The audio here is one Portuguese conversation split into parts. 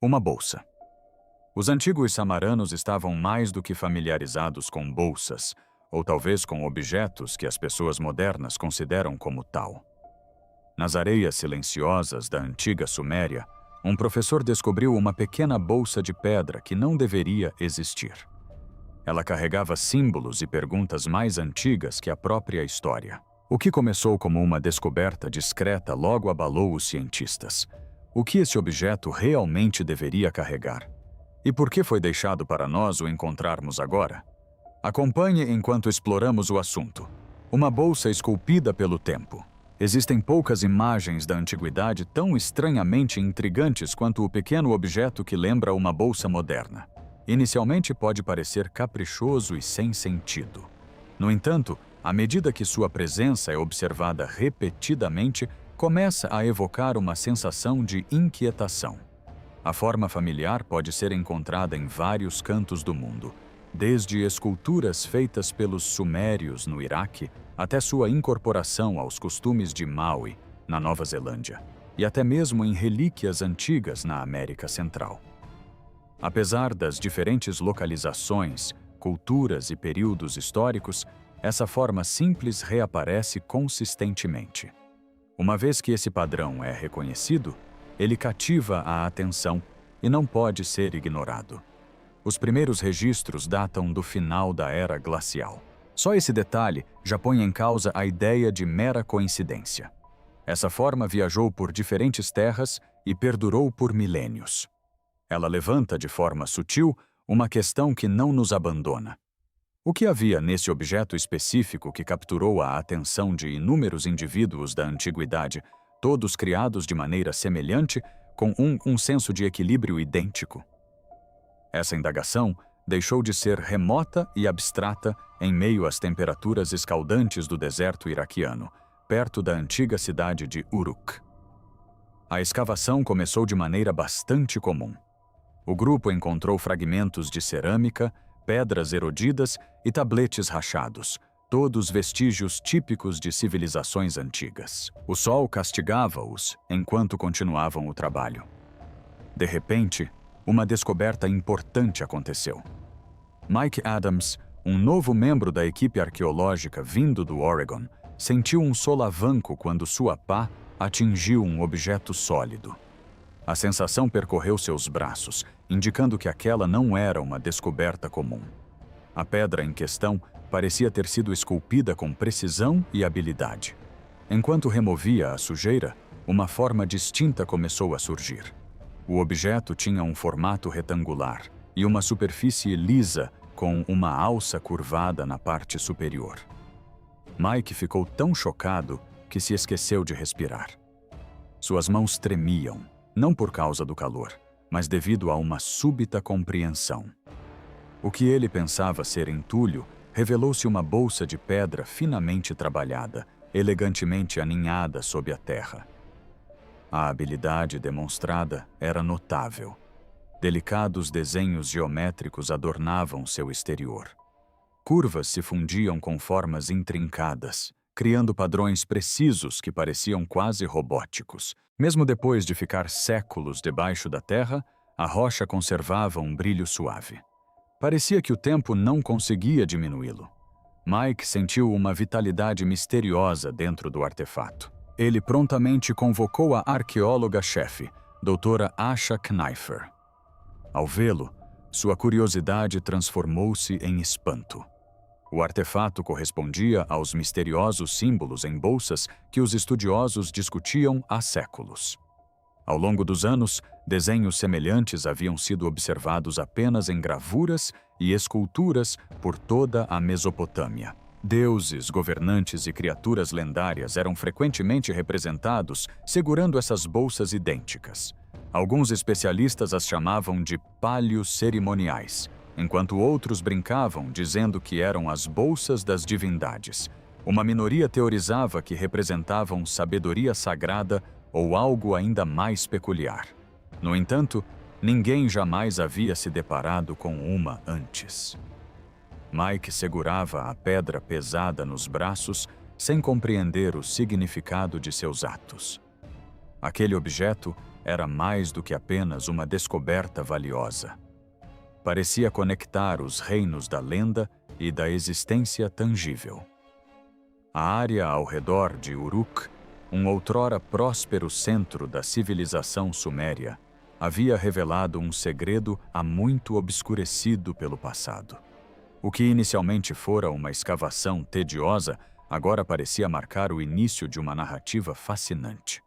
Uma bolsa. Os antigos samaranos estavam mais do que familiarizados com bolsas, ou talvez com objetos que as pessoas modernas consideram como tal. Nas areias silenciosas da antiga Suméria, um professor descobriu uma pequena bolsa de pedra que não deveria existir. Ela carregava símbolos e perguntas mais antigas que a própria história. O que começou como uma descoberta discreta logo abalou os cientistas. O que esse objeto realmente deveria carregar? E por que foi deixado para nós o encontrarmos agora? Acompanhe enquanto exploramos o assunto. Uma bolsa esculpida pelo tempo. Existem poucas imagens da antiguidade tão estranhamente intrigantes quanto o pequeno objeto que lembra uma bolsa moderna. Inicialmente pode parecer caprichoso e sem sentido. No entanto, à medida que sua presença é observada repetidamente, começa a evocar uma sensação de inquietação. A forma familiar pode ser encontrada em vários cantos do mundo, desde esculturas feitas pelos sumérios no Iraque até sua incorporação aos costumes de Maui, na Nova Zelândia, e até mesmo em relíquias antigas na América Central. Apesar das diferentes localizações, culturas e períodos históricos, essa forma simples reaparece consistentemente. Uma vez que esse padrão é reconhecido, ele cativa a atenção e não pode ser ignorado. Os primeiros registros datam do final da Era Glacial. Só esse detalhe já põe em causa a ideia de mera coincidência. Essa forma viajou por diferentes terras e perdurou por milênios. Ela levanta de forma sutil uma questão que não nos abandona. O que havia nesse objeto específico que capturou a atenção de inúmeros indivíduos da antiguidade, todos criados de maneira semelhante, com um senso de equilíbrio idêntico? Essa indagação deixou de ser remota e abstrata em meio às temperaturas escaldantes do deserto iraquiano, perto da antiga cidade de Uruk. A escavação começou de maneira bastante comum. O grupo encontrou fragmentos de cerâmica, pedras erodidas e tabletes rachados, todos vestígios típicos de civilizações antigas. O sol castigava-os enquanto continuavam o trabalho. De repente, uma descoberta importante aconteceu. Mike Adams, um novo membro da equipe arqueológica vindo do Oregon, sentiu um solavanco quando sua pá atingiu um objeto sólido. A sensação percorreu seus braços, indicando que aquela não era uma descoberta comum. A pedra em questão parecia ter sido esculpida com precisão e habilidade. Enquanto removia a sujeira, uma forma distinta começou a surgir. O objeto tinha um formato retangular e uma superfície lisa com uma alça curvada na parte superior. Mike ficou tão chocado que se esqueceu de respirar. Suas mãos tremiam, não por causa do calor, mas devido a uma súbita compreensão. O que ele pensava ser entulho revelou-se uma bolsa de pedra finamente trabalhada, elegantemente aninhada sob a terra. A habilidade demonstrada era notável. Delicados desenhos geométricos adornavam seu exterior. Curvas se fundiam com formas intrincadas, criando padrões precisos que pareciam quase robóticos. Mesmo depois de ficar séculos debaixo da terra, a rocha conservava um brilho suave. Parecia que o tempo não conseguia diminuí-lo. Mike sentiu uma vitalidade misteriosa dentro do artefato. Ele prontamente convocou a arqueóloga-chefe, doutora Asha Kneifer. Ao vê-lo, sua curiosidade transformou-se em espanto. O artefato correspondia aos misteriosos símbolos em bolsas que os estudiosos discutiam há séculos. Ao longo dos anos, desenhos semelhantes haviam sido observados apenas em gravuras e esculturas por toda a Mesopotâmia. Deuses, governantes e criaturas lendárias eram frequentemente representados segurando essas bolsas idênticas. Alguns especialistas as chamavam de palhos cerimoniais, enquanto outros brincavam dizendo que eram as bolsas das divindades. Uma minoria teorizava que representavam sabedoria sagrada ou algo ainda mais peculiar. No entanto, ninguém jamais havia se deparado com uma antes. Mike segurava a pedra pesada nos braços sem compreender o significado de seus atos. Aquele objeto era mais do que apenas uma descoberta valiosa. Parecia conectar os reinos da lenda e da existência tangível. A área ao redor de Uruk, um outrora próspero centro da civilização suméria, havia revelado um segredo há muito obscurecido pelo passado. O que inicialmente fora uma escavação tediosa, agora parecia marcar o início de uma narrativa fascinante.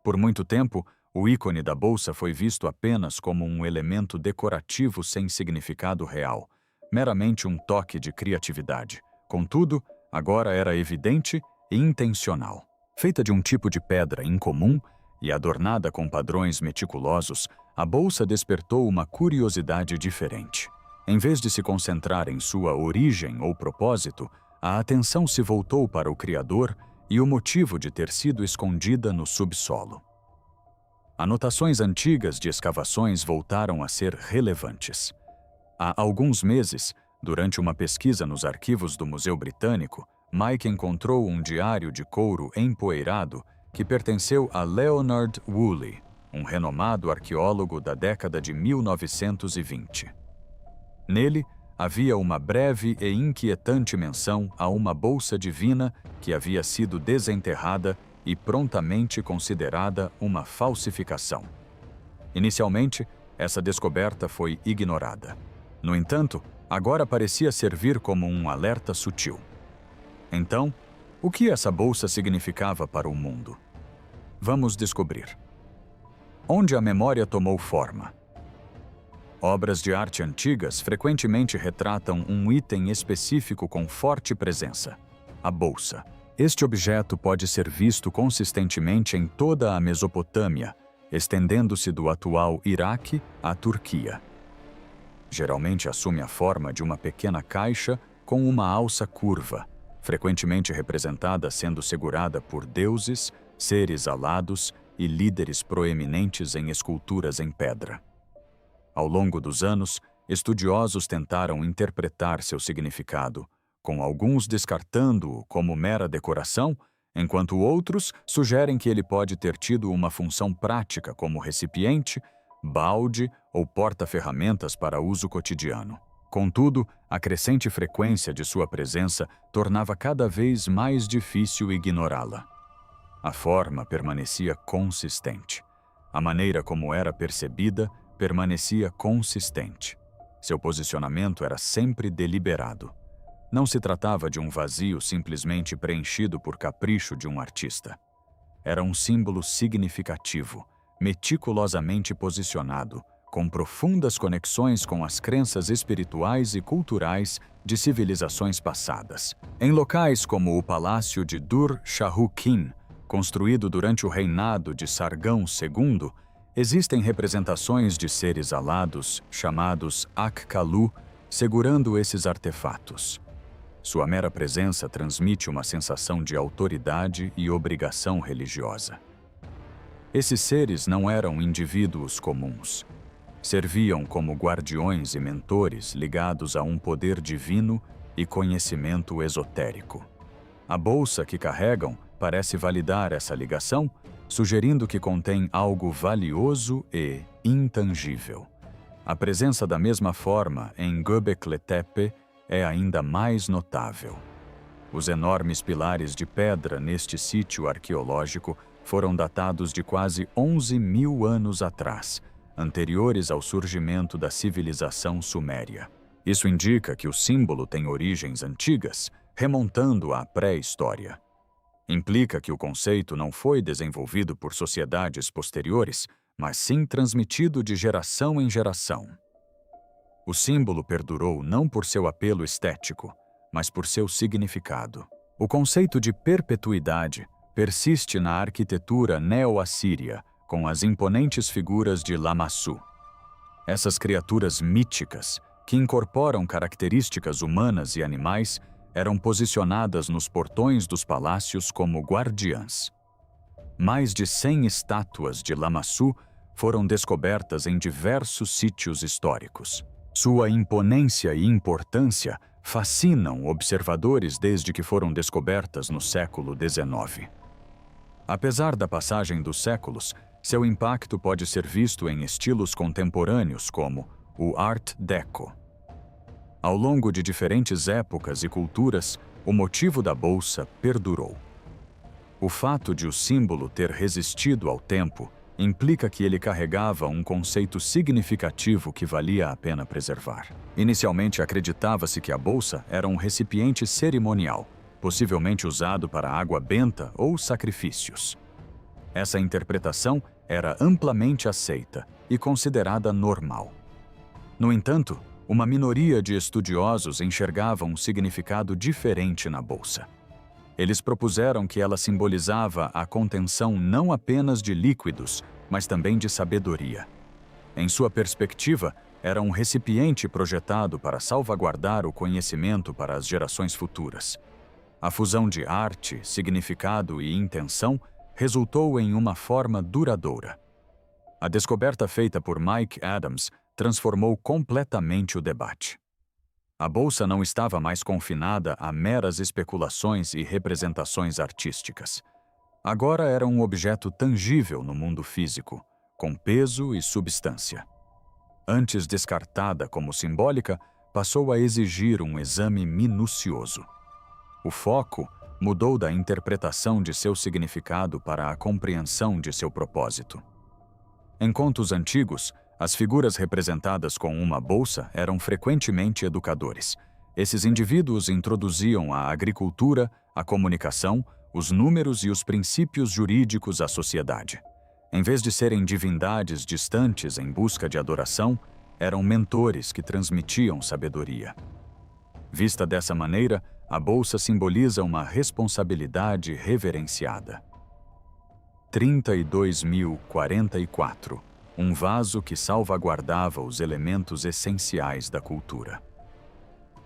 Por muito tempo, o ícone da bolsa foi visto apenas como um elemento decorativo sem significado real, meramente um toque de criatividade. Contudo, agora era evidente e intencional. Feita de um tipo de pedra incomum e adornada com padrões meticulosos, a bolsa despertou uma curiosidade diferente. Em vez de se concentrar em sua origem ou propósito, a atenção se voltou para o Criador e o motivo de ter sido escondida no subsolo. Anotações antigas de escavações voltaram a ser relevantes. Há alguns meses, durante uma pesquisa nos arquivos do Museu Britânico, Mike encontrou um diário de couro empoeirado que pertenceu a Leonard Woolley, um renomado arqueólogo da década de 1920. Nele, havia uma breve e inquietante menção a uma bolsa divina que havia sido desenterrada e prontamente considerada uma falsificação. Inicialmente, essa descoberta foi ignorada. No entanto, agora parecia servir como um alerta sutil. Então, o que essa bolsa significava para o mundo? Vamos descobrir. Onde a memória tomou forma? Obras de arte antigas frequentemente retratam um item específico com forte presença: a bolsa. Este objeto pode ser visto consistentemente em toda a Mesopotâmia, estendendo-se do atual Iraque à Turquia. Geralmente assume a forma de uma pequena caixa com uma alça curva, frequentemente representada sendo segurada por deuses, seres alados e líderes proeminentes em esculturas em pedra. Ao longo dos anos, estudiosos tentaram interpretar seu significado, com alguns descartando-o como mera decoração, enquanto outros sugerem que ele pode ter tido uma função prática como recipiente, balde ou porta-ferramentas para uso cotidiano. Contudo, a crescente frequência de sua presença tornava cada vez mais difícil ignorá-la. A forma permanecia consistente. A maneira como era percebida permanecia consistente. Seu posicionamento era sempre deliberado. Não se tratava de um vazio simplesmente preenchido por capricho de um artista. Era um símbolo significativo, meticulosamente posicionado, com profundas conexões com as crenças espirituais e culturais de civilizações passadas. Em locais como o Palácio de Dur-Shahrukin, construído durante o reinado de Sargão II, existem representações de seres alados, chamados Ak-Kalu, segurando esses artefatos. Sua mera presença transmite uma sensação de autoridade e obrigação religiosa. Esses seres não eram indivíduos comuns. Serviam como guardiões e mentores ligados a um poder divino e conhecimento esotérico. A bolsa que carregam parece validar essa ligação, sugerindo que contém algo valioso e intangível. A presença da mesma forma em Göbekli Tepe é ainda mais notável. Os enormes pilares de pedra neste sítio arqueológico foram datados de quase 11.000 anos atrás, anteriores ao surgimento da civilização suméria. Isso indica que o símbolo tem origens antigas, remontando à pré-história. Implica que o conceito não foi desenvolvido por sociedades posteriores, mas sim transmitido de geração em geração. O símbolo perdurou não por seu apelo estético, mas por seu significado. O conceito de perpetuidade persiste na arquitetura neo-assíria, com as imponentes figuras de Lamassu. Essas criaturas míticas, que incorporam características humanas e animais, eram posicionadas nos portões dos palácios como guardiãs. Mais de 100 estátuas de Lamassu foram descobertas em diversos sítios históricos. Sua imponência e importância fascinam observadores desde que foram descobertas no século XIX. Apesar da passagem dos séculos, Seu impacto pode ser visto em estilos contemporâneos como o Art Deco. Ao longo de diferentes épocas e culturas, o motivo da bolsa perdurou. O fato de o símbolo ter resistido ao tempo implica que ele carregava um conceito significativo que valia a pena preservar. Inicialmente acreditava-se que a bolsa era um recipiente cerimonial, possivelmente usado para água benta ou sacrifícios. Essa interpretação era amplamente aceita e considerada normal. No entanto, uma minoria de estudiosos enxergava um significado diferente na bolsa. Eles propuseram que ela simbolizava a contenção não apenas de líquidos, mas também de sabedoria. Em sua perspectiva, era um recipiente projetado para salvaguardar o conhecimento para as gerações futuras. A fusão de arte, significado e intenção resultou em uma forma duradoura. A descoberta feita por Mike Adams transformou completamente o debate. A bolsa não estava mais confinada a meras especulações e representações artísticas. Agora era um objeto tangível no mundo físico, com peso e substância. Antes descartada como simbólica, passou a exigir um exame minucioso. O foco mudou da interpretação de seu significado para a compreensão de seu propósito. Em contos antigos, as figuras representadas com uma bolsa eram frequentemente educadores. Esses indivíduos introduziam a agricultura, a comunicação, os números e os princípios jurídicos à sociedade. Em vez de serem divindades distantes em busca de adoração, eram mentores que transmitiam sabedoria. Vista dessa maneira, a bolsa simboliza uma responsabilidade reverenciada. 32.044. Um vaso que salvaguardava os elementos essenciais da cultura.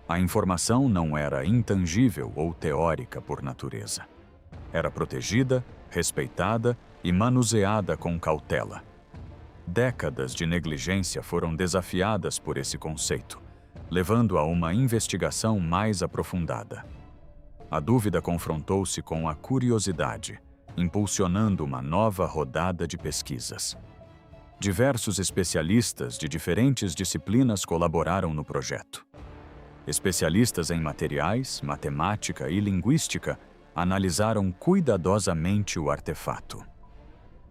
A informação não era intangível ou teórica por natureza. Era protegida, respeitada e manuseada com cautela. Décadas de negligência foram desafiadas por esse conceito, levando a uma investigação mais aprofundada. A dúvida confrontou-se com a curiosidade, impulsionando uma nova rodada de pesquisas. Diversos especialistas de diferentes disciplinas colaboraram no projeto. Especialistas em materiais, matemática e linguística analisaram cuidadosamente o artefato.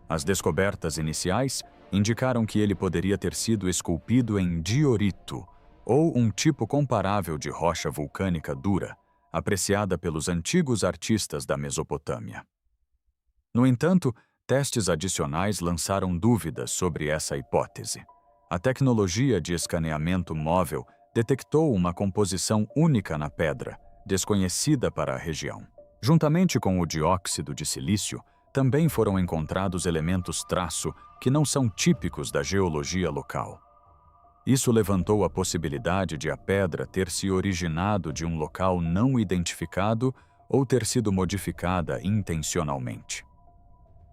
As descobertas iniciais indicaram que ele poderia ter sido esculpido em diorito, ou um tipo comparável de rocha vulcânica dura, apreciada pelos antigos artistas da Mesopotâmia. No entanto, testes adicionais lançaram dúvidas sobre essa hipótese. A tecnologia de escaneamento móvel detectou uma composição única na pedra, desconhecida para a região. Juntamente com o dióxido de silício, também foram encontrados elementos traço que não são típicos da geologia local. Isso levantou a possibilidade de a pedra ter se originado de um local não identificado ou ter sido modificada intencionalmente.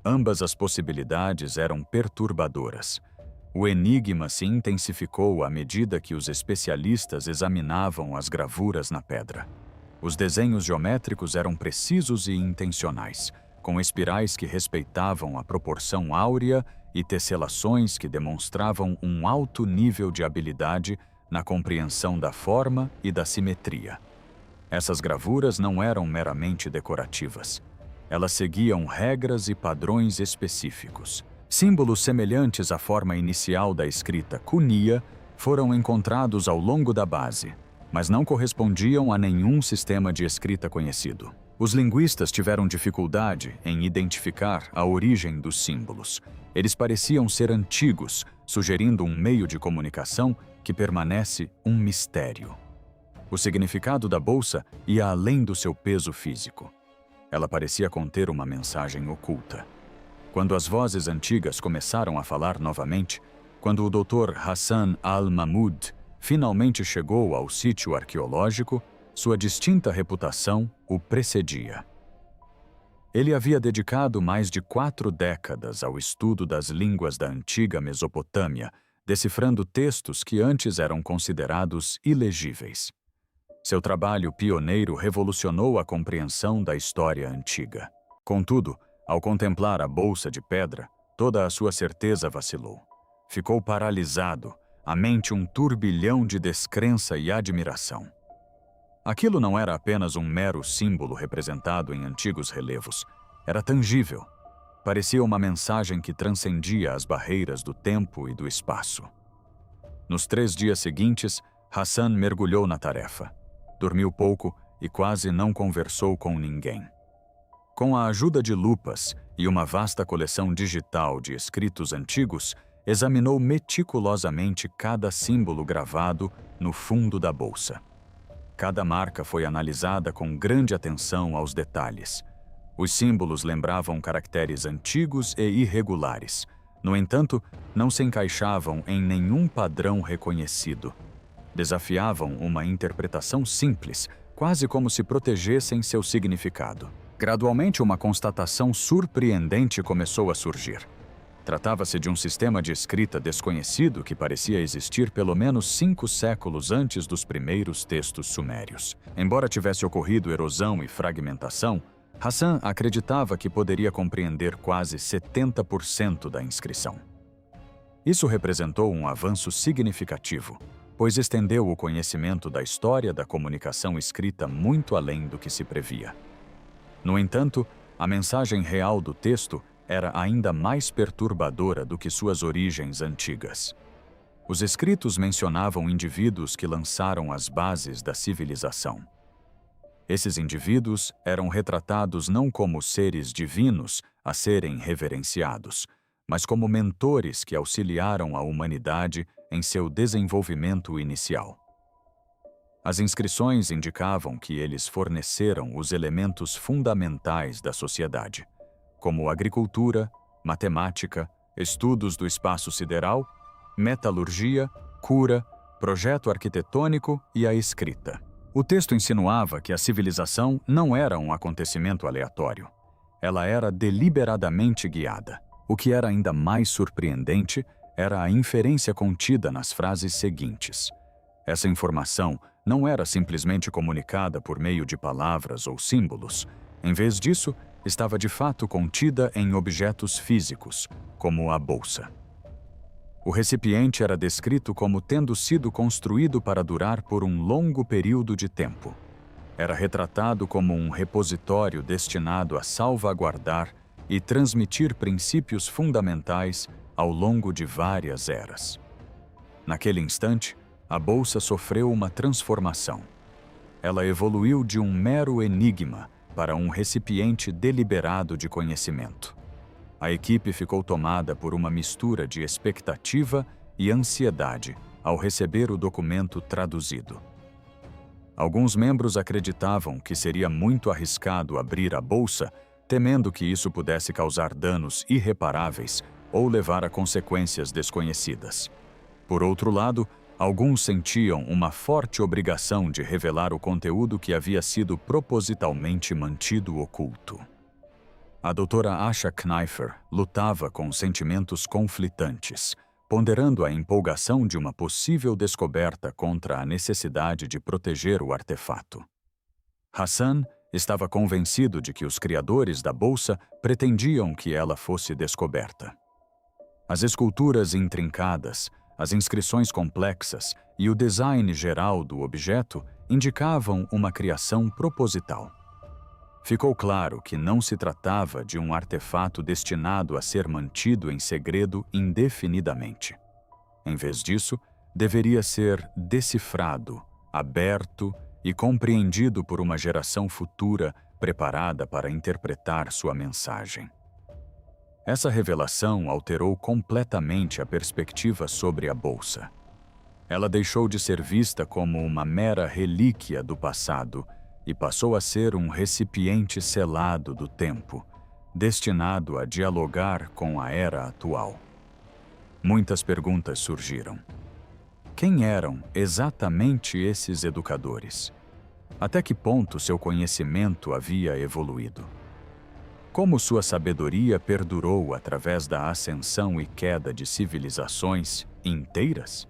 Ambas as possibilidades eram perturbadoras. O enigma se intensificou à medida que os especialistas examinavam as gravuras na pedra. Os desenhos geométricos eram precisos e intencionais, com espirais que respeitavam a proporção áurea e tesselações que demonstravam um alto nível de habilidade na compreensão da forma e da simetria. Essas gravuras não eram meramente decorativas. Elas seguiam regras e padrões específicos. Símbolos semelhantes à forma inicial da escrita cunia foram encontrados ao longo da base, mas não correspondiam a nenhum sistema de escrita conhecido. Os linguistas tiveram dificuldade em identificar a origem dos símbolos. Eles pareciam ser antigos, sugerindo um meio de comunicação que permanece um mistério. O significado da bolsa ia além do seu peso físico. Ela parecia conter uma mensagem oculta. Quando as vozes antigas começaram a falar novamente, quando o Dr. Hassan al-Mahmoud finalmente chegou ao sítio arqueológico, sua distinta reputação o precedia. Ele havia dedicado mais de 4 décadas ao estudo das línguas da antiga Mesopotâmia, decifrando textos que antes eram considerados ilegíveis. Seu trabalho pioneiro revolucionou a compreensão da história antiga. Contudo, ao contemplar a bolsa de pedra, toda a sua certeza vacilou. Ficou paralisado, a mente um turbilhão de descrença e admiração. Aquilo não era apenas um mero símbolo representado em antigos relevos. Era tangível. Parecia uma mensagem que transcendia as barreiras do tempo e do espaço. Nos 3 dias seguintes, Hassan mergulhou na tarefa. Dormiu pouco e quase não conversou com ninguém. Com a ajuda de lupas e uma vasta coleção digital de escritos antigos, examinou meticulosamente cada símbolo gravado no fundo da bolsa. Cada marca foi analisada com grande atenção aos detalhes. Os símbolos lembravam caracteres antigos e irregulares. No entanto, não se encaixavam em nenhum padrão reconhecido. Desafiavam uma interpretação simples, quase como se protegessem seu significado. Gradualmente, uma constatação surpreendente começou a surgir. Tratava-se de um sistema de escrita desconhecido que parecia existir pelo menos 5 séculos antes dos primeiros textos sumérios. Embora tivesse ocorrido erosão e fragmentação, Hassan acreditava que poderia compreender quase 70% da inscrição. Isso representou um avanço significativo, pois estendeu o conhecimento da história da comunicação escrita muito além do que se previa. No entanto, a mensagem real do texto era ainda mais perturbadora do que suas origens antigas. Os escritos mencionavam indivíduos que lançaram as bases da civilização. Esses indivíduos eram retratados não como seres divinos a serem reverenciados, mas como mentores que auxiliaram a humanidade em seu desenvolvimento inicial. As inscrições indicavam que eles forneceram os elementos fundamentais da sociedade, como agricultura, matemática, estudos do espaço sideral, metalurgia, cura, projeto arquitetônico e a escrita. O texto insinuava que a civilização não era um acontecimento aleatório. Ela era deliberadamente guiada. O que era ainda mais surpreendente era a inferência contida nas frases seguintes. Essa informação não era simplesmente comunicada por meio de palavras ou símbolos. Em vez disso, estava de fato contida em objetos físicos, como a bolsa. O recipiente era descrito como tendo sido construído para durar por um longo período de tempo. Era retratado como um repositório destinado a salvaguardar e transmitir princípios fundamentais ao longo de várias eras. Naquele instante, a bolsa sofreu uma transformação. Ela evoluiu de um mero enigma para um recipiente deliberado de conhecimento. A equipe ficou tomada por uma mistura de expectativa e ansiedade ao receber o documento traduzido. Alguns membros acreditavam que seria muito arriscado abrir a bolsa, temendo que isso pudesse causar danos irreparáveis ou levar a consequências desconhecidas. Por outro lado, alguns sentiam uma forte obrigação de revelar o conteúdo que havia sido propositalmente mantido oculto. A doutora Asha Kneifer lutava com sentimentos conflitantes, ponderando a empolgação de uma possível descoberta contra a necessidade de proteger o artefato. Hassan estava convencido de que os criadores da bolsa pretendiam que ela fosse descoberta. As esculturas intrincadas, as inscrições complexas e o design geral do objeto indicavam uma criação proposital. Ficou claro que não se tratava de um artefato destinado a ser mantido em segredo indefinidamente. Em vez disso, deveria ser decifrado, aberto e compreendido por uma geração futura preparada para interpretar sua mensagem. Essa revelação alterou completamente a perspectiva sobre a bolsa. Ela deixou de ser vista como uma mera relíquia do passado e passou a ser um recipiente selado do tempo, destinado a dialogar com a era atual. Muitas perguntas surgiram. Quem eram exatamente esses educadores? Até que ponto seu conhecimento havia evoluído? Como sua sabedoria perdurou através da ascensão e queda de civilizações inteiras?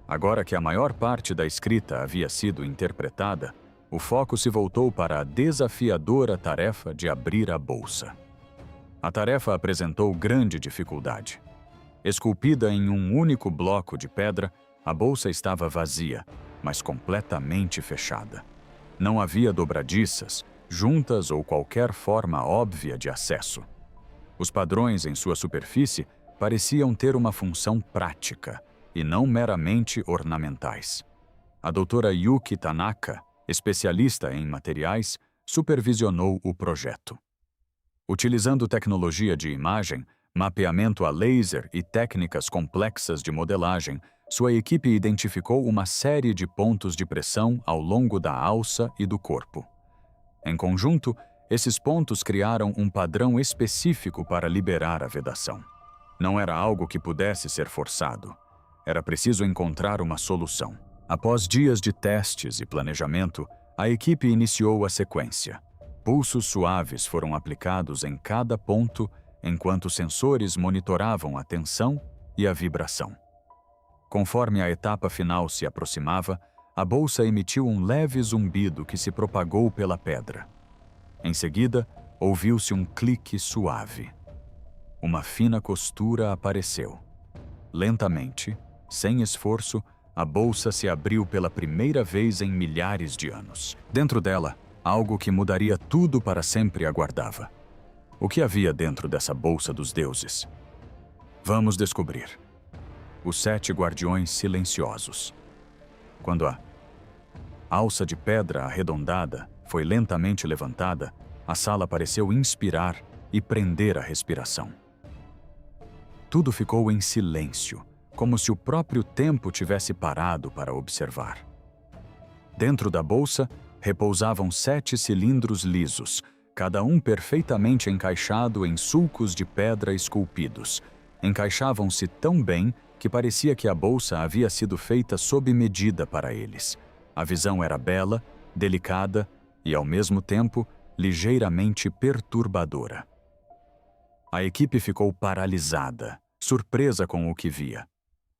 Agora que a maior parte da escrita havia sido interpretada, o foco se voltou para a desafiadora tarefa de abrir a bolsa. A tarefa apresentou grande dificuldade. Esculpida em um único bloco de pedra, a bolsa estava vazia, mas completamente fechada. Não havia dobradiças, juntas ou qualquer forma óbvia de acesso. Os padrões em sua superfície pareciam ter uma função prática e não meramente ornamentais. A doutora Yuki Tanaka, especialista em materiais, supervisionou o projeto. Utilizando tecnologia de imagem, mapeamento a laser e técnicas complexas de modelagem, sua equipe identificou uma série de pontos de pressão ao longo da alça e do corpo. Em conjunto, esses pontos criaram um padrão específico para liberar a vedação. Não era algo que pudesse ser forçado. Era preciso encontrar uma solução. Após dias de testes e planejamento, a equipe iniciou a sequência. Pulsos suaves foram aplicados em cada ponto, enquanto sensores monitoravam a tensão e a vibração. Conforme a etapa final se aproximava, a bolsa emitiu um leve zumbido que se propagou pela pedra. Em seguida, ouviu-se um clique suave. Uma fina costura apareceu. Lentamente, sem esforço, a bolsa se abriu pela primeira vez em milhares de anos. Dentro dela, algo que mudaria tudo para sempre aguardava. O que havia dentro dessa bolsa dos deuses? Vamos descobrir. Os 7 guardiões silenciosos. Quando a alça de pedra arredondada foi lentamente levantada, a sala pareceu inspirar e prender a respiração. Tudo ficou em silêncio, como se o próprio tempo tivesse parado para observar. Dentro da bolsa, repousavam 7 cilindros lisos, cada um perfeitamente encaixado em sulcos de pedra esculpidos. Encaixavam-se tão bem que parecia que a bolsa havia sido feita sob medida para eles. A visão era bela, delicada e, ao mesmo tempo, ligeiramente perturbadora. A equipe ficou paralisada, surpresa com o que via.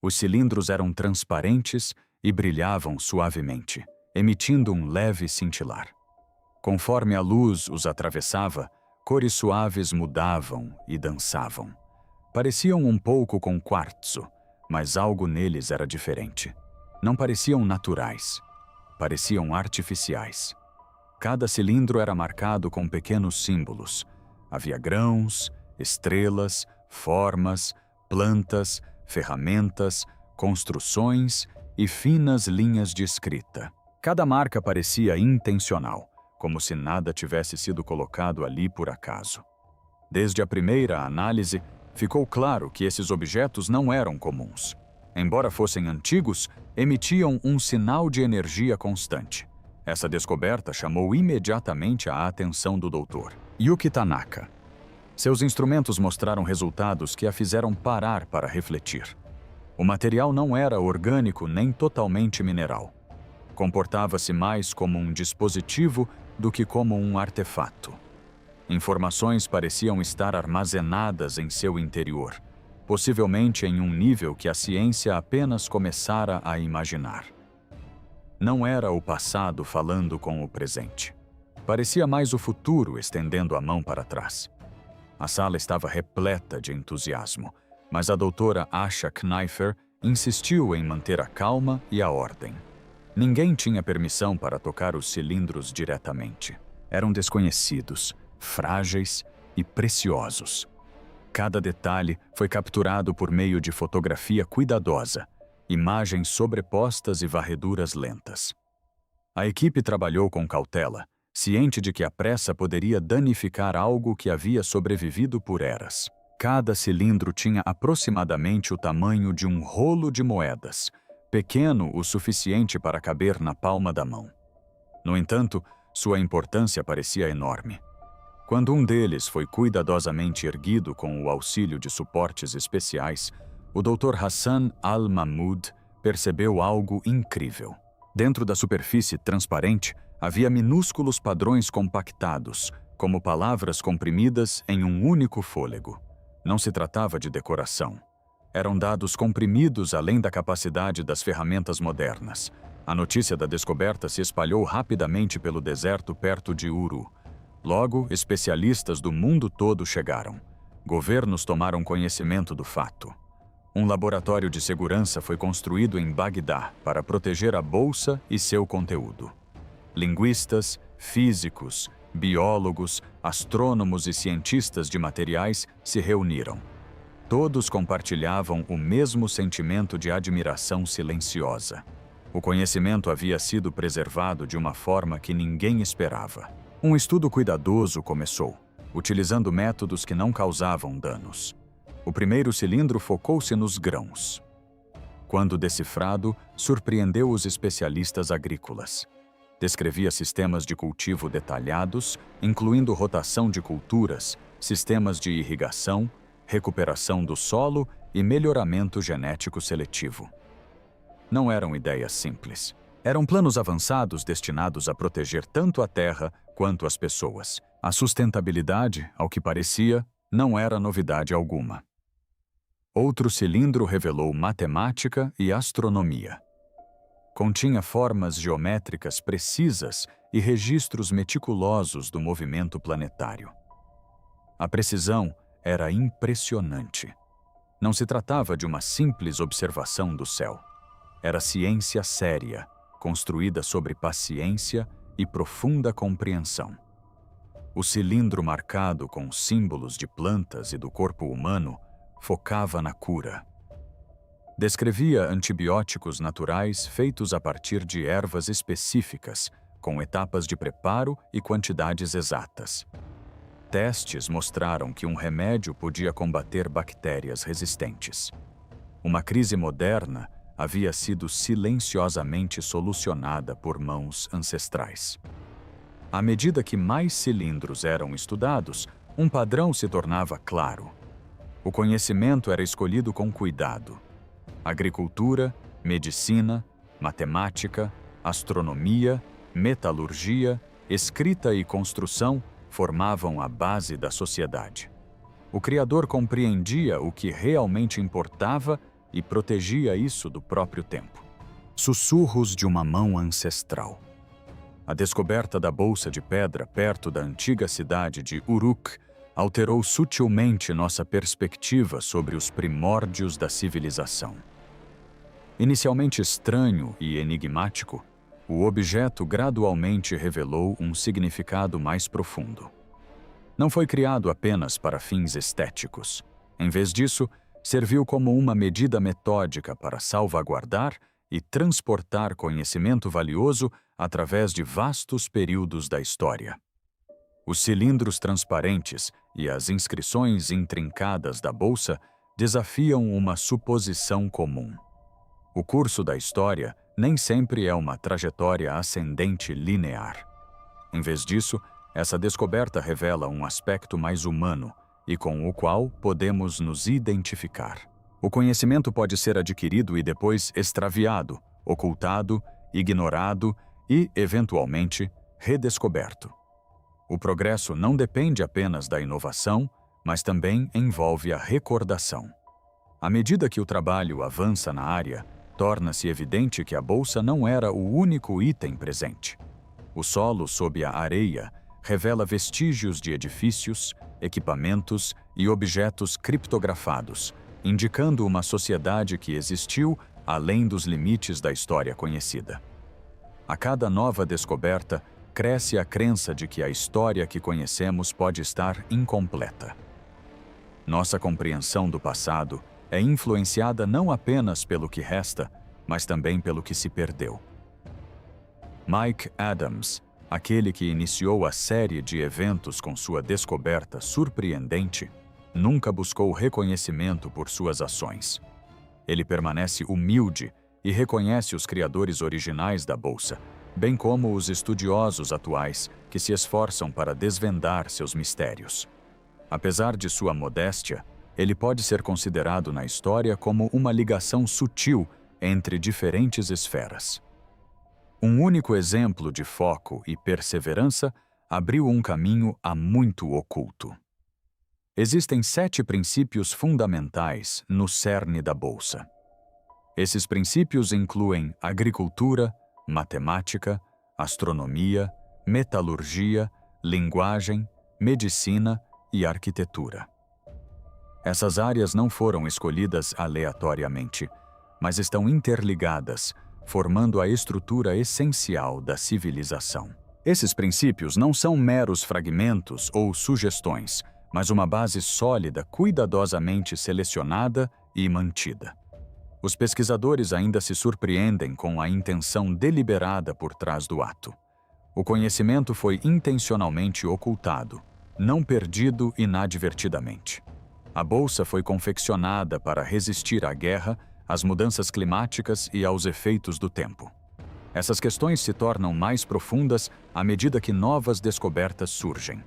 Os cilindros eram transparentes e brilhavam suavemente, emitindo um leve cintilar. Conforme a luz os atravessava, cores suaves mudavam e dançavam. Pareciam um pouco com quartzo, mas algo neles era diferente. Não pareciam naturais, pareciam artificiais. Cada cilindro era marcado com pequenos símbolos. Havia grãos, estrelas, formas, plantas, ferramentas, construções e finas linhas de escrita. Cada marca parecia intencional, como se nada tivesse sido colocado ali por acaso. Desde a primeira análise, ficou claro que esses objetos não eram comuns. Embora fossem antigos, emitiam um sinal de energia constante. Essa descoberta chamou imediatamente a atenção do doutor Yuki Tanaka. Seus instrumentos mostraram resultados que a fizeram parar para refletir. O material não era orgânico nem totalmente mineral. Comportava-se mais como um dispositivo do que como um artefato. Informações pareciam estar armazenadas em seu interior, possivelmente em um nível que a ciência apenas começara a imaginar. Não era o passado falando com o presente. Parecia mais o futuro estendendo a mão para trás. A sala estava repleta de entusiasmo, mas a doutora Asha Kneifer insistiu em manter a calma e a ordem. Ninguém tinha permissão para tocar os cilindros diretamente. Eram desconhecidos, frágeis e preciosos. Cada detalhe foi capturado por meio de fotografia cuidadosa, imagens sobrepostas e varreduras lentas. A equipe trabalhou com cautela, ciente de que a pressa poderia danificar algo que havia sobrevivido por eras. Cada cilindro tinha aproximadamente o tamanho de um rolo de moedas, pequeno o suficiente para caber na palma da mão. No entanto, sua importância parecia enorme. Quando um deles foi cuidadosamente erguido com o auxílio de suportes especiais, o Dr. Hassan Al-Mahmoud percebeu algo incrível. Dentro da superfície transparente, havia minúsculos padrões compactados, como palavras comprimidas em um único fôlego. Não se tratava de decoração. Eram dados comprimidos além da capacidade das ferramentas modernas. A notícia da descoberta se espalhou rapidamente pelo deserto perto de Uru. Logo, especialistas do mundo todo chegaram. Governos tomaram conhecimento do fato. Um laboratório de segurança foi construído em Bagdá para proteger a bolsa e seu conteúdo. Linguistas, físicos, biólogos, astrônomos e cientistas de materiais se reuniram. Todos compartilhavam o mesmo sentimento de admiração silenciosa. O conhecimento havia sido preservado de uma forma que ninguém esperava. Um estudo cuidadoso começou, utilizando métodos que não causavam danos. O primeiro cilindro focou-se nos grãos. Quando decifrado, surpreendeu os especialistas agrícolas. Descrevia sistemas de cultivo detalhados, incluindo rotação de culturas, sistemas de irrigação, recuperação do solo e melhoramento genético seletivo. Não eram ideias simples. Eram planos avançados destinados a proteger tanto a terra quanto as pessoas. A sustentabilidade, ao que parecia, não era novidade alguma. Outro cilindro revelou matemática e astronomia. Continha formas geométricas precisas e registros meticulosos do movimento planetário. A precisão era impressionante. Não se tratava de uma simples observação do céu. Era ciência séria, construída sobre paciência e profunda compreensão. O cilindro marcado com símbolos de plantas e do corpo humano focava na cura. Descrevia antibióticos naturais feitos a partir de ervas específicas, com etapas de preparo e quantidades exatas. Testes mostraram que um remédio podia combater bactérias resistentes. Uma crise moderna havia sido silenciosamente solucionada por mãos ancestrais. À medida que mais cilindros eram estudados, um padrão se tornava claro. O conhecimento era escolhido com cuidado. Agricultura, medicina, matemática, astronomia, metalurgia, escrita e construção formavam a base da sociedade. O Criador compreendia o que realmente importava e protegia isso do próprio tempo. Sussurros de uma mão ancestral. A descoberta da bolsa de pedra perto da antiga cidade de Uruk alterou sutilmente nossa perspectiva sobre os primórdios da civilização. Inicialmente estranho e enigmático, o objeto gradualmente revelou um significado mais profundo. Não foi criado apenas para fins estéticos. Em vez disso, serviu como uma medida metódica para salvaguardar e transportar conhecimento valioso através de vastos períodos da história. Os cilindros transparentes e as inscrições intrincadas da bolsa desafiam uma suposição comum. O curso da história nem sempre é uma trajetória ascendente linear. Em vez disso, essa descoberta revela um aspecto mais humano e com o qual podemos nos identificar. O conhecimento pode ser adquirido e depois extraviado, ocultado, ignorado e, eventualmente, redescoberto. O progresso não depende apenas da inovação, mas também envolve a recordação. À medida que o trabalho avança na área, torna-se evidente que a bolsa não era o único item presente. O solo sob a areia revela vestígios de edifícios, equipamentos e objetos criptografados, indicando uma sociedade que existiu além dos limites da história conhecida. A cada nova descoberta, cresce a crença de que a história que conhecemos pode estar incompleta. Nossa compreensão do passado é influenciada não apenas pelo que resta, mas também pelo que se perdeu. Mike Adams, aquele que iniciou a série de eventos com sua descoberta surpreendente, nunca buscou reconhecimento por suas ações. Ele permanece humilde e reconhece os criadores originais da bolsa, bem como os estudiosos atuais que se esforçam para desvendar seus mistérios. Apesar de sua modéstia, ele pode ser considerado na história como uma ligação sutil entre diferentes esferas. Um único exemplo de foco e perseverança abriu um caminho há muito oculto. Existem 7 princípios fundamentais no cerne da bolsa. Esses princípios incluem agricultura, matemática, astronomia, metalurgia, linguagem, medicina e arquitetura. Essas áreas não foram escolhidas aleatoriamente, mas estão interligadas, formando a estrutura essencial da civilização. Esses princípios não são meros fragmentos ou sugestões, mas uma base sólida, cuidadosamente selecionada e mantida. Os pesquisadores ainda se surpreendem com a intenção deliberada por trás do ato. O conhecimento foi intencionalmente ocultado, não perdido inadvertidamente. A bolsa foi confeccionada para resistir à guerra, às mudanças climáticas e aos efeitos do tempo. Essas questões se tornam mais profundas à medida que novas descobertas surgem.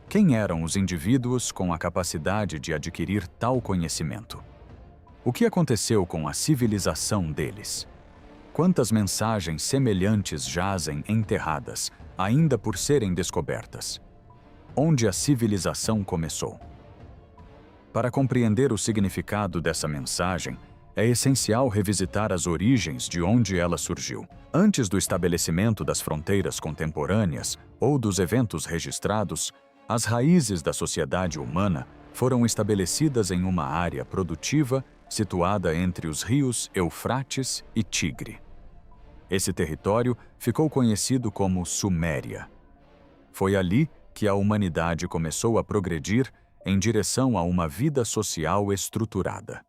Quem eram os indivíduos com a capacidade de adquirir tal conhecimento? O que aconteceu com a civilização deles? Quantas mensagens semelhantes jazem enterradas, ainda por serem descobertas? Onde a civilização começou? Para compreender o significado dessa mensagem, é essencial revisitar as origens de onde ela surgiu. Antes do estabelecimento das fronteiras contemporâneas ou dos eventos registrados, as raízes da sociedade humana foram estabelecidas em uma área produtiva situada entre os rios Eufrates e Tigre. Esse território ficou conhecido como Suméria. Foi ali que a humanidade começou a progredir em direção a uma vida social estruturada.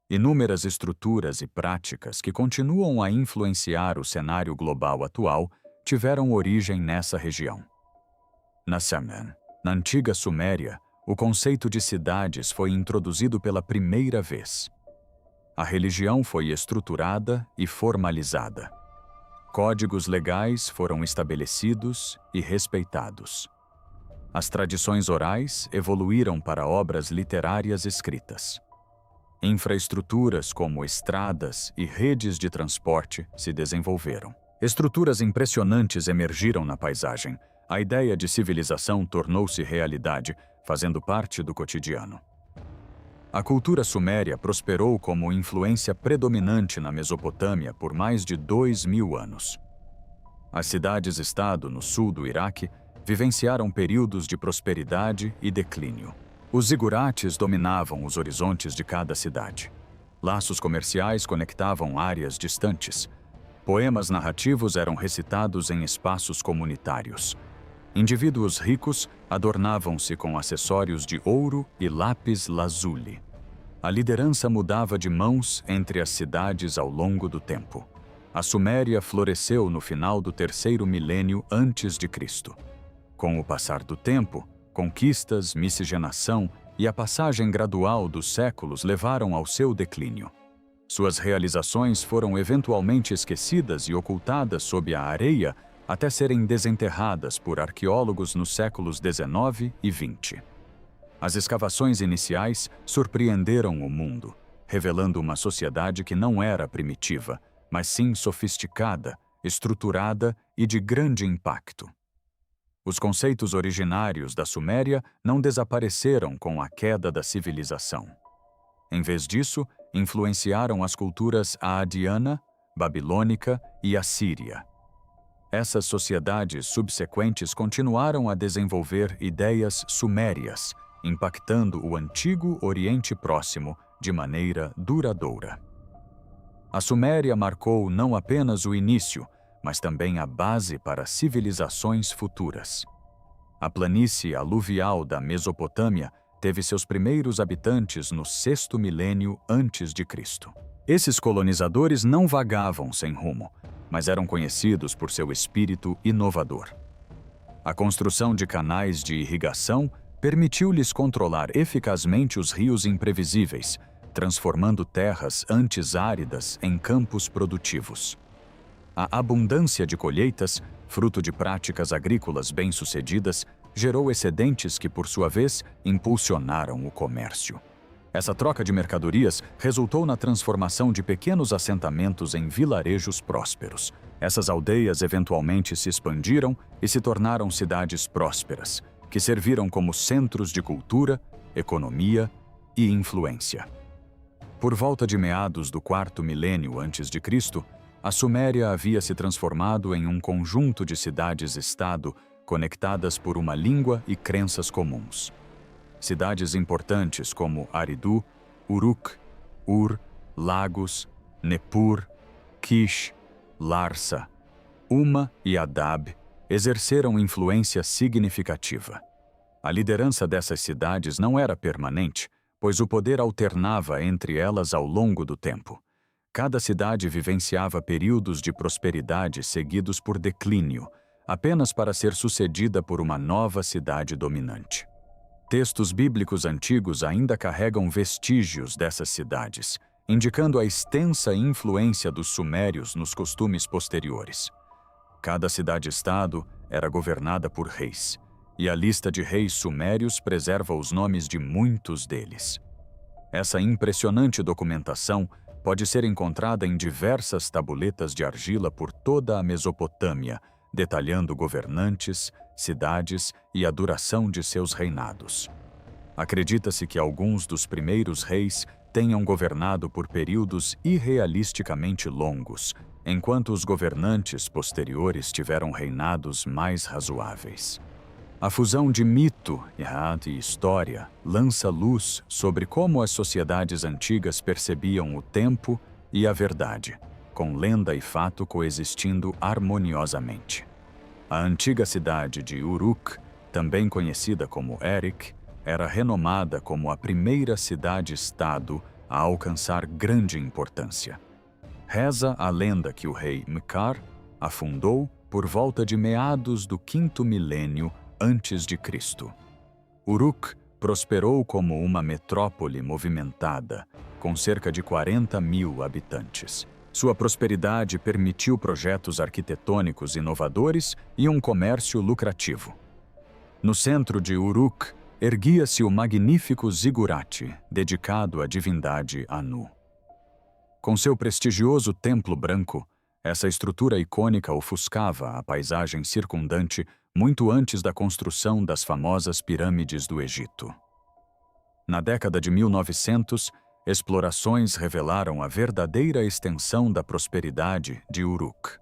Inúmeras estruturas e práticas que continuam a influenciar o cenário global atual tiveram origem nessa região. Na antiga Suméria, o conceito de cidades foi introduzido pela primeira vez. A religião foi estruturada e formalizada. Códigos legais foram estabelecidos e respeitados. As tradições orais evoluíram para obras literárias escritas. Infraestruturas como estradas e redes de transporte se desenvolveram. Estruturas impressionantes emergiram na paisagem. A ideia de civilização tornou-se realidade, fazendo parte do cotidiano. A cultura suméria prosperou como influência predominante na Mesopotâmia por mais de 2000 anos. As cidades-estado no sul do Iraque vivenciaram períodos de prosperidade e declínio. Os zigurates dominavam os horizontes de cada cidade. Laços comerciais conectavam áreas distantes. Poemas narrativos eram recitados em espaços comunitários. Indivíduos ricos adornavam-se com acessórios de ouro e lápis-lazuli. A liderança mudava de mãos entre as cidades ao longo do tempo. A Suméria floresceu no final do terceiro milênio antes de Cristo. Com o passar do tempo, conquistas, miscigenação e a passagem gradual dos séculos levaram ao seu declínio. Suas realizações foram eventualmente esquecidas e ocultadas sob a areia até serem desenterradas por arqueólogos nos séculos XIX e XX. As escavações iniciais surpreenderam o mundo, revelando uma sociedade que não era primitiva, mas sim sofisticada, estruturada e de grande impacto. Os conceitos originários da Suméria não desapareceram com a queda da civilização. Em vez disso, influenciaram as culturas aadiana, babilônica e assíria. Essas sociedades subsequentes continuaram a desenvolver ideias sumérias, impactando o antigo Oriente Próximo de maneira duradoura. A Suméria marcou não apenas o início, mas também a base para civilizações futuras. A planície aluvial da Mesopotâmia teve seus primeiros habitantes no sexto milênio antes de Cristo. Esses colonizadores não vagavam sem rumo, mas eram conhecidos por seu espírito inovador. A construção de canais de irrigação permitiu-lhes controlar eficazmente os rios imprevisíveis, transformando terras antes áridas em campos produtivos. A abundância de colheitas, fruto de práticas agrícolas bem-sucedidas, gerou excedentes que, por sua vez, impulsionaram o comércio. Essa troca de mercadorias resultou na transformação de pequenos assentamentos em vilarejos prósperos. Essas aldeias eventualmente se expandiram e se tornaram cidades prósperas, que serviram como centros de cultura, economia e influência. Por volta de meados do quarto milênio antes de Cristo, a Suméria havia se transformado em um conjunto de cidades-estado conectadas por uma língua e crenças comuns. Cidades importantes como Aridu, Uruk, Ur, Lagos, Nippur, Kish, Larsa, Uma e Adab exerceram influência significativa. A liderança dessas cidades não era permanente, pois o poder alternava entre elas ao longo do tempo. Cada cidade vivenciava períodos de prosperidade seguidos por declínio, apenas para ser sucedida por uma nova cidade dominante. Textos bíblicos antigos ainda carregam vestígios dessas cidades, indicando a extensa influência dos sumérios nos costumes posteriores. Cada cidade-estado era governada por reis, e a lista de reis sumérios preserva os nomes de muitos deles. Essa impressionante documentação pode ser encontrada em diversas tabuletas de argila por toda a Mesopotâmia, detalhando governantes, cidades e a duração de seus reinados. Acredita-se que alguns dos primeiros reis tenham governado por períodos irrealisticamente longos, enquanto os governantes posteriores tiveram reinados mais razoáveis. A fusão de mito e história lança luz sobre como as sociedades antigas percebiam o tempo e a verdade, com lenda e fato coexistindo harmoniosamente. A antiga cidade de Uruk, também conhecida como Erik, era renomada como a primeira cidade-estado a alcançar grande importância. Reza a lenda que o rei Mkar a fundou por volta de meados do 5º milênio antes de Cristo. Uruk prosperou como uma metrópole movimentada, com cerca de 40.000 habitantes. Sua prosperidade permitiu projetos arquitetônicos inovadores e um comércio lucrativo. No centro de Uruk, erguia-se o magnífico zigurate, dedicado à divindade Anu. Com seu prestigioso templo branco, essa estrutura icônica ofuscava a paisagem circundante muito antes da construção das famosas pirâmides do Egito. Na década de 1900, explorações revelaram a verdadeira extensão da prosperidade de Uruk.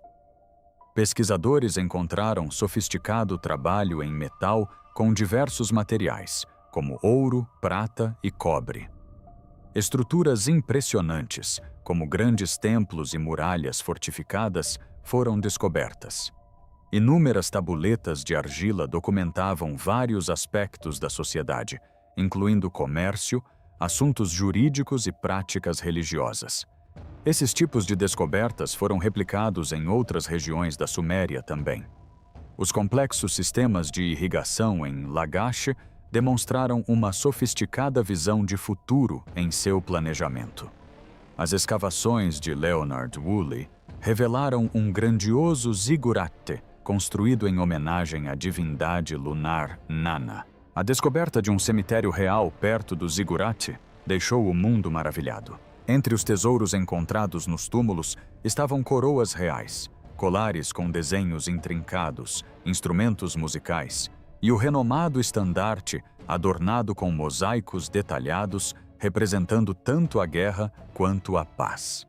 Pesquisadores encontraram sofisticado trabalho em metal com diversos materiais, como ouro, prata e cobre. Estruturas impressionantes, como grandes templos e muralhas fortificadas, foram descobertas. Inúmeras tabuletas de argila documentavam vários aspectos da sociedade, incluindo comércio, assuntos jurídicos e práticas religiosas. Esses tipos de descobertas foram replicados em outras regiões da Suméria também. Os complexos sistemas de irrigação em Lagash demonstraram uma sofisticada visão de futuro em seu planejamento. As escavações de Leonard Woolley revelaram um grandioso zigurate construído em homenagem à divindade lunar Nana. A descoberta de um cemitério real perto do zigurate deixou o mundo maravilhado. Entre os tesouros encontrados nos túmulos estavam coroas reais, colares com desenhos intrincados, instrumentos musicais e o renomado estandarte adornado com mosaicos detalhados representando tanto a guerra quanto a paz.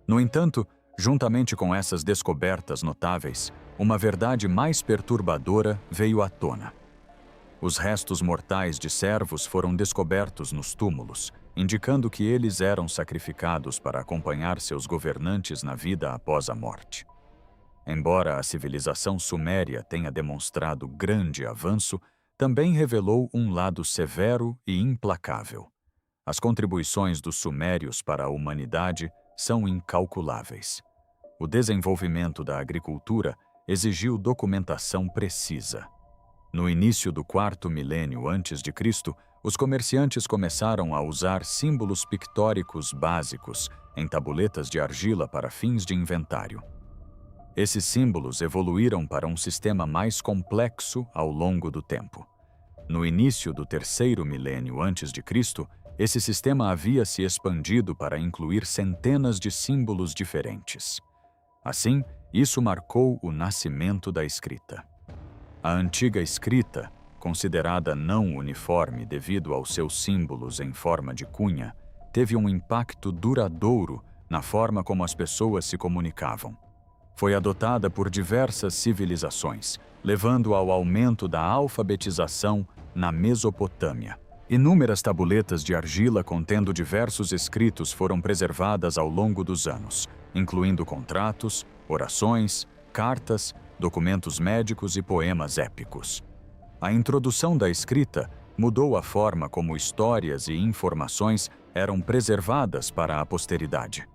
No entanto, juntamente com essas descobertas notáveis, uma verdade mais perturbadora veio à tona. Os restos mortais de servos foram descobertos nos túmulos, indicando que eles eram sacrificados para acompanhar seus governantes na vida após a morte. Embora a civilização suméria tenha demonstrado grande avanço, também revelou um lado severo e implacável. As contribuições dos sumérios para a humanidade são incalculáveis. O desenvolvimento da agricultura exigiu documentação precisa. No início do 4º milênio antes de Cristo, os comerciantes começaram a usar símbolos pictóricos básicos em tabuletas de argila para fins de inventário. Esses símbolos evoluíram para um sistema mais complexo ao longo do tempo. No início do 3º milênio antes de Cristo, esse sistema havia se expandido para incluir centenas de símbolos diferentes. Assim, isso marcou o nascimento da escrita. A antiga escrita, considerada não uniforme devido aos seus símbolos em forma de cunha, teve um impacto duradouro na forma como as pessoas se comunicavam. Foi adotada por diversas civilizações, levando ao aumento da alfabetização na Mesopotâmia. Inúmeras tabuletas de argila contendo diversos escritos foram preservadas ao longo dos anos, incluindo contratos, orações, cartas, documentos médicos e poemas épicos. A introdução da escrita mudou a forma como histórias e informações eram preservadas para a posteridade.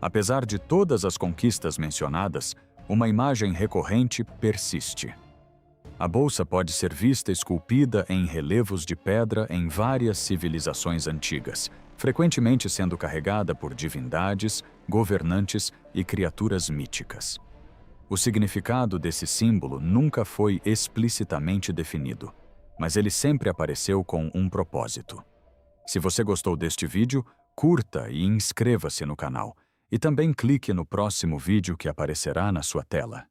Apesar de todas as conquistas mencionadas, uma imagem recorrente persiste. A bolsa pode ser vista esculpida em relevos de pedra em várias civilizações antigas, frequentemente sendo carregada por divindades, governantes e criaturas míticas. O significado desse símbolo nunca foi explicitamente definido, mas ele sempre apareceu com um propósito. Se você gostou deste vídeo, curta e inscreva-se no canal. E também clique no próximo vídeo que aparecerá na sua tela.